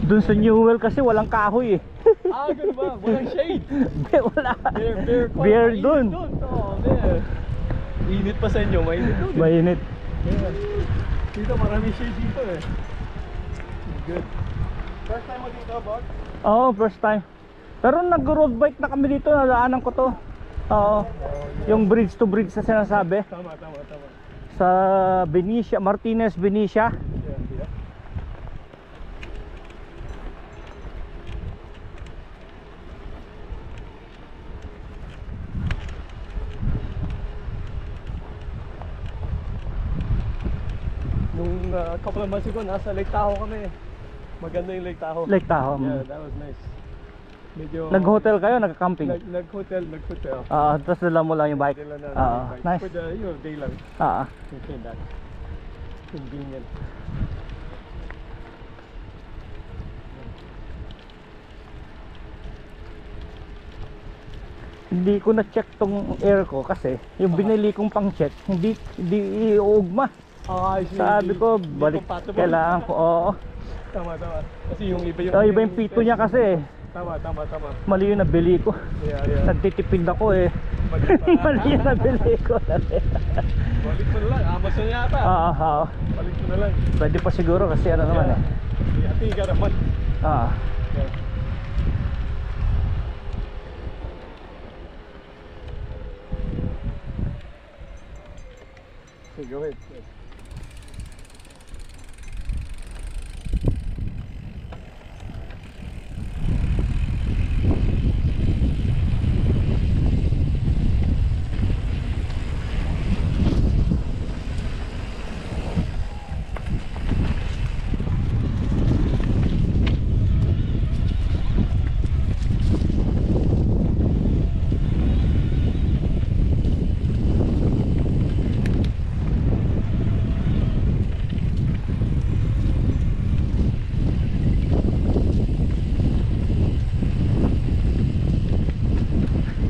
Dun sa Newell kasi walang kahoy eh. Ah, ganun ba? Walang shade. Wala. Beer dun. Oh, man. Init pa sa inyo, mainit dun eh. Mainit. Yeah. Dito maraming shade dito eh. Good. First time mo dito, Bob? Oo, first time. Pero nag-road bike na kami dito, nadaanan ko to. Oo. Yung bridge to bridge na sinasabi. Tama. Sa Benicia, Martinez, Benicia. Yeah. Nung couple of months ago, nasa Lake Tahoe kami. Maganda yung Lake Tahoe. Lake Tahoe. Yeah, that was nice. Medyo Nag-hotel kayo, nag-camping? Nag-hotel. Tapos dala mo lang yung bike? Dala na Oo, bike. nice. For the, day lang. We came back. Convenient. Hindi ko na-check tong air ko kasi yung binili kong pang-check, hindi iugma. Sabi ko, balik, kailangan ko, oo. Tama. Kasi yung iba yung... Iba yung pito niya kasi. Tama. Mali yung nabili ko. Yeah. Nagtitipid ako eh. Mali yung nabili ko. Balik mo na lang, Amazon yata. Oo. Balik mo na lang. Pwede pa siguro kasi ano naman eh. I think you got a month. Yeah. Okay, go ahead.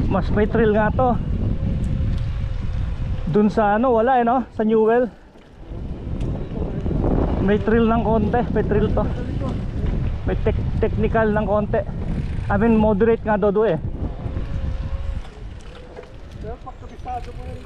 Mas may trail nga to. Dun sa ano, wala eh no? Sa Newell. May trail ng konti. May trail to. May technical ng konti. I mean moderate nga dodo eh. Pero pag kabisado mo yun.